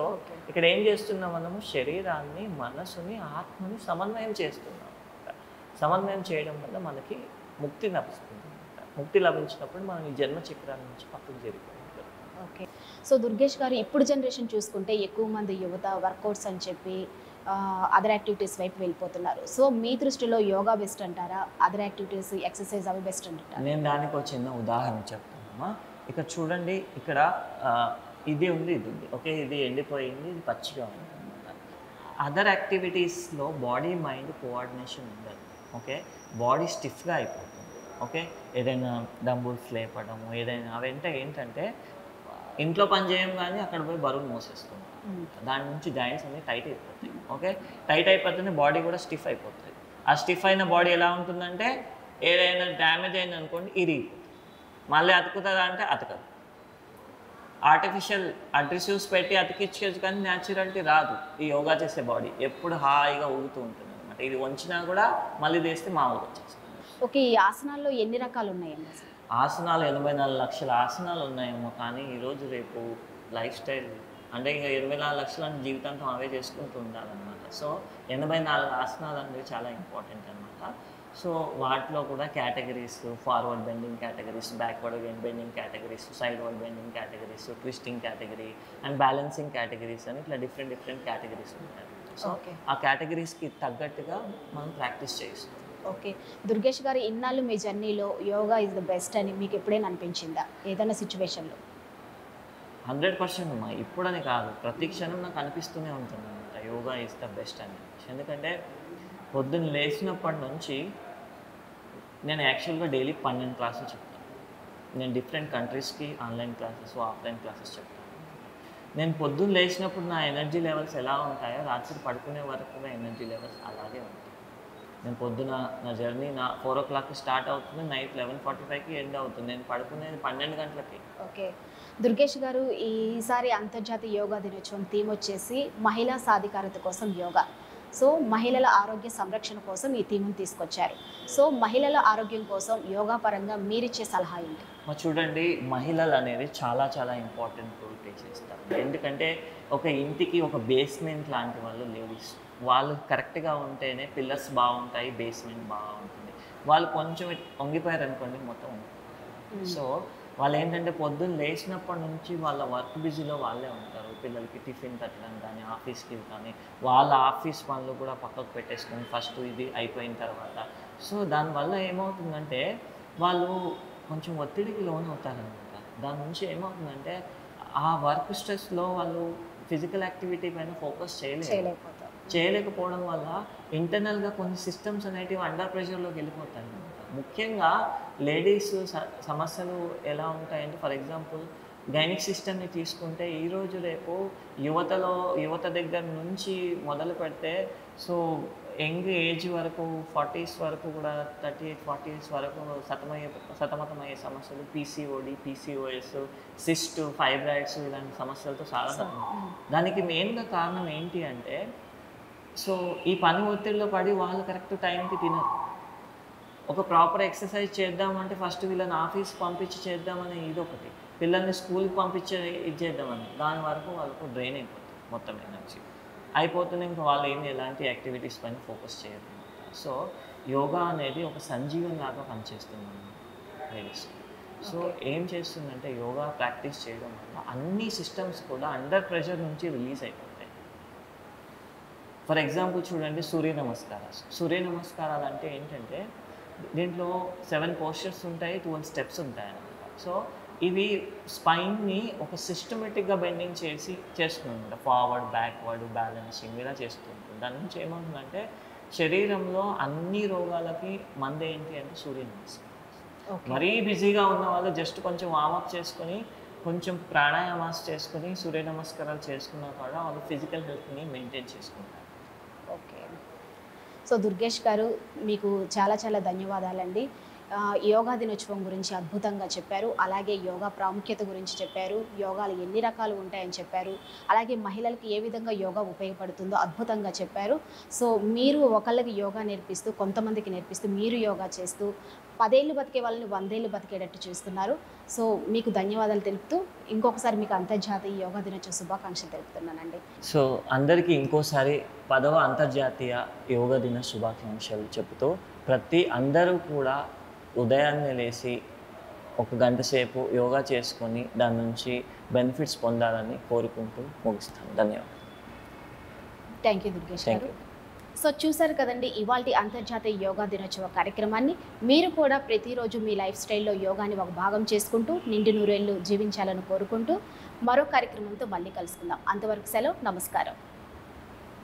ఇక్కడ ఏం చేస్తున్నాం మనము? శరీరాన్ని, మనసుని, ఆత్మని సమన్వయం చేస్తున్నాం అనమాట. సమన్వయం చేయడం వల్ల మనకి ముక్తి లభిస్తుంది. ముక్తి లభించినప్పుడు మనం ఈ జన్మ చక్రాల నుంచి పక్కకు జరిగిపోతాం. ఓకే, సో దుర్గేష్ గారు ఇప్పుడు జనరేషన్ చూసుకుంటే ఎక్కువ మంది యువత వర్కౌట్స్ అని చెప్పి అదర్ యాక్టివిటీస్ వైపు వెళ్ళిపోతున్నారు. సో మీ దృష్టిలో యోగా బెస్ట్ అంటారా, అదర్ యాక్టివిటీస్ ఎక్సర్సైజ్ అవి బెస్ట్ అంటారా? నేను దానికి ఒక చిన్న ఉదాహరణ చెప్తానమ్మా. ఇక్కడ చూడండి, ఇక్కడ ఇది ఉంది, ఇది ఉంది, ఓకే, ఇది ఎండిపోయింది, ఇది పచ్చిగా ఉంది అనమాట. అదర్ యాక్టివిటీస్లో బాడీ మైండ్ కోఆర్డినేషన్ ఉండదు, ఓకే, బాడీ స్టిఫ్గా అయిపోతుంది, ఓకే. ఏదైనా డంబుల్స్ లేపడము, ఏదైనా అవంటే ఏంటంటే ఇంట్లో పని చేయం కానీ అక్కడ పోయి బరువులు మోసేస్తుంది, దాని నుంచి జాయింట్స్ అన్నీ టైట్ అయిపోతాయి, ఓకే. టైట్ అయిపోతుంది, బాడీ కూడా స్టిఫ్ అయిపోతుంది. ఆ స్టిఫ్ అయిన బాడీ ఎలా ఉంటుందంటే ఏదైనా డ్యామేజ్ అయింది అనుకోండి ఇరిగిపోతుంది, మళ్ళీ అతుకుతుందా అంటే అతకదు. ఆర్టిఫిషియల్ అడ్రెసివ్స్ పెట్టి అతికించవచ్చు కానీ న్యాచురాలిటీ రాదు. ఈ యోగా చేసే బాడీ ఎప్పుడు హాయిగా ఊగుతూ ఉంటుంది అనమాట. ఇది వంచినా కూడా మళ్ళీ తీస్తే మామూలుగా వచ్చేస్తుంది. ఓకే, ఈ ఆసనాల్లో ఎన్ని రకాలు ఉన్నాయండి అసలు? ఆసనాలు 84 లక్షల ఆసనాలు ఉన్నాయేమో, కానీ ఈరోజు రేపు లైఫ్ స్టైల్ అంటే ఇంకా 24 లక్షల జీవితాంతం అవే చేసుకుంటూ ఉండాలన్నమాట. సో 84 ఆసనాలు అనేవి చాలా ఇంపార్టెంట్ అనమాట. సో వాటిలో కూడా categories, forward bending categories, backward bending categories, side word bending categories, twisting category and balancing categories అని ఇట్లా డిఫరెంట్ కేటగిరీస్ ఉంటాయి. సో ఆ కేటగిరీస్కి తగ్గట్టుగా మనం ప్రాక్టీస్ చేస్తాం. ఓకే, దుర్గేష్ గారు, ఇన్నాళ్ళు మీ జర్నీలో యోగా ఇస్ ద బెస్ట్ అని మీకు ఎప్పుడైనా అనిపించిందా ఏదైనా సిచ్యువేషన్లో? 100% అమ్మా, ఇప్పుడని కాదు, ప్రతి క్షణం నాకు అనిపిస్తూనే ఉంటుంది అనమాట యోగా ఈజ్ ద బెస్ట్ అని. ఎందుకంటే పొద్దున్న లేచినప్పటి నుంచి నేను యాక్చువల్గా డైలీ 12 క్లాసులు చెప్తాను. నేను డిఫరెంట్ కంట్రీస్కి ఆన్లైన్ క్లాసెస్, ఆఫ్లైన్ క్లాసెస్ చెప్తాను. నేను పొద్దున్న లేచినప్పుడు నా ఎనర్జీ లెవెల్స్ ఎలా ఉంటాయో రాత్రి పడుకునే వరకు కూడా ఎనర్జీ లెవెల్స్ అలాగే ఉంటాయి. నేను పొద్దున నా జర్నీ 4 o'clockకి స్టార్ట్ అవుతుంది, నైట్ 11:45కి ఎండ్ అవుతుంది. నేను పడుకునేది 12 గంటలకి. ఓకే, దుర్గేష్ గారు, ఈసారి అంతర్జాతీయ యోగా దినోత్సవం థీమ్ వచ్చేసి మహిళా సాధికారత కోసం యోగా. సో మహిళల ఆరోగ్య సంరక్షణ కోసం ఈ థీమ్ని తీసుకొచ్చారు. సో మహిళల ఆరోగ్యం కోసం యోగా పరంగా మీరిచ్చే సలహా ఏంటి? చూడండి, మహిళలు అనేది చాలా ఇంపార్టెంట్ రోల్ ప్లే చేస్తారు. ఎందుకంటే ఒక ఇంటికి ఒక బేస్మెంట్ లాంటి వాళ్ళు లేడీస్. వాళ్ళు కరెక్ట్గా ఉంటేనే పిల్లర్స్ బాగుంటాయి, బేస్మెంట్ బాగుంటుంది. వాళ్ళు కొంచెం వంగిపోయారు అనుకోండి మొత్తం. సో వాళ్ళు ఏంటంటే పొద్దున్న లేచినప్పటి నుంచి వాళ్ళ వర్క్ బిజీలో వాళ్ళే ఉంటారు. పిల్లలకి టిఫిన్ పెట్టడం కానీ, ఆఫీస్కి కానీ, వాళ్ళ ఆఫీస్ పనులు కూడా పక్కకు పెట్టేసుకొని ఫస్ట్ ఇది అయిపోయిన తర్వాత, సో దానివల్ల ఏమవుతుందంటే వాళ్ళు కొంచెం ఒత్తిడికి లోన్ అవుతారనమాట. దాని నుంచి ఏమవుతుందంటే ఆ వర్క్ స్ట్రెస్లో వాళ్ళు ఫిజికల్ యాక్టివిటీ పైన ఫోకస్ చేయలేకపోవడం వల్ల ఇంటర్నల్గా కొన్ని సిస్టమ్స్ అనేటివి అండర్ ప్రెషర్లోకి వెళ్ళిపోతాయి అనమాట. ముఖ్యంగా లేడీస్ సమస్యలు ఎలా ఉంటాయంటే, ఫర్ ఎగ్జాంపుల్ గైనిక్ సిస్టమ్ని తీసుకుంటే ఈరోజు రేపు యువత దగ్గర నుంచి మొదలు పెడితే సో యంగ్ ఏజ్ వరకు 40s వరకు కూడా 38, 40s వరకు సతమతమయ్యే సమస్యలు PCOD, PCOS, సిస్ట్, ఫైబ్రాయిడ్స్ ఇలాంటి సమస్యలతో చాలా. దానికి మెయిన్గా కారణం ఏంటి అంటే, సో ఈ పని ఒత్తిడిలో పడి వాళ్ళు కరెక్ట్ టైంకి తినరు. ఒక ప్రాపర్ ఎక్సర్సైజ్ చేద్దామంటే ఫస్ట్ వీళ్ళని ఆఫీస్కి పంపించి చేద్దామని ఇదొకటి, పిల్లల్ని స్కూల్కి పంపించి ఇది చేద్దామని, దాని వరకు వాళ్ళకు డ్రైన్ అయిపోతుంది మొత్తం ఎనర్జీ అయిపోతుంది. ఇంకా వాళ్ళు ఎలాంటి యాక్టివిటీస్ పైన ఫోకస్ చేయరు. సో యోగా అనేది ఒక సంజీవం లాగా పనిచేస్తుంది లేడీస్కి. సో ఏం చేస్తుందంటే యోగా ప్రాక్టీస్ చేయడం వల్ల అన్ని సిస్టమ్స్ కూడా అండర్ ప్రెషర్ నుంచి రిలీజ్ అయిపోతాయి. ఫర్ ఎగ్జాంపుల్ చూడండి, సూర్య నమస్కారాలు అంటే ఏంటంటే దీంట్లో 7 పోస్చర్స్ ఉంటాయి, 12 స్టెప్స్ ఉంటాయి అన్నమాట. సో ఇవి స్పైన్ని ఒక సిస్టమేటిక్గా బెండింగ్ చేస్తుందన్నమాట. ఫార్వర్డ్, బ్యాక్వర్డ్, బ్యాలెన్సింగ్ ఇలా చేస్తుంటుంది. దాని నుంచి ఏమవుతుందంటే శరీరంలో అన్ని రోగాలకి మందు ఏంటి అంటే సూర్య నమస్కారం. మరీ బిజీగా ఉన్న వాళ్ళు జస్ట్ కొంచెం వార్మప్ చేసుకొని, కొంచెం ప్రాణాయామాస్ చేసుకొని, సూర్య నమస్కారాలు చేసుకున్నా కూడా వాళ్ళు ఫిజికల్ హెల్త్ని మెయింటైన్ చేసుకుంటారు. ఓకే, సో దుర్గేష్ గారు, మీకు చాలా ధన్యవాదాలండి. యోగా దినోత్సవం గురించి అద్భుతంగా చెప్పారు. అలాగే యోగా ప్రాముఖ్యత గురించి చెప్పారు, యోగాలు ఎన్ని రకాలు ఉంటాయని చెప్పారు, అలాగే మహిళలకు ఏ విధంగా యోగా ఉపయోగపడుతుందో అద్భుతంగా చెప్పారు. సో మీరు ఒకళ్ళకి యోగా నేర్పిస్తూ, కొంతమందికి నేర్పిస్తూ, మీరు యోగా చేస్తూ 10 ఏళ్ళు బతికే వాళ్ళని 100 ఏళ్ళు బతికేటట్టు చేస్తున్నారు. సో మీకు ధన్యవాదాలు తెలుపుతూ ఇంకొకసారి మీకు అంతర్జాతీయ యోగా దినోత్సవ శుభాకాంక్షలు తెలుపుతున్నానండి. సో అందరికీ ఇంకోసారి 10వ అంతర్జాతీయ యోగా దిన శుభాకాంక్షలు చెబుతూ, అందరూ కూడా ఉదయాన్నే లేచి 1 గంట సేపు యోగా చేసుకొని దాని నుంచి బెనిఫిట్స్ పొందాలని కోరుకుంటూ ముగిస్తాను. ధన్యవాదాలు. థ్యాంక్ యూ దుర్గేష్ థ్యాంక్ గారు. యూ. సో చూశారు కదండి ఇవాల్టి అంతర్జాతీయ యోగా దినోత్సవ కార్యక్రమాన్ని. మీరు కూడా ప్రతిరోజు మీ లైఫ్ స్టైల్లో యోగాని ఒక భాగం చేసుకుంటూ నిండు నూరేళ్లు జీవించాలని కోరుకుంటూ మరో కార్యక్రమంతో మళ్ళీ కలుసుకుందాం. అంతవరకు సెలవు. నమస్కారం.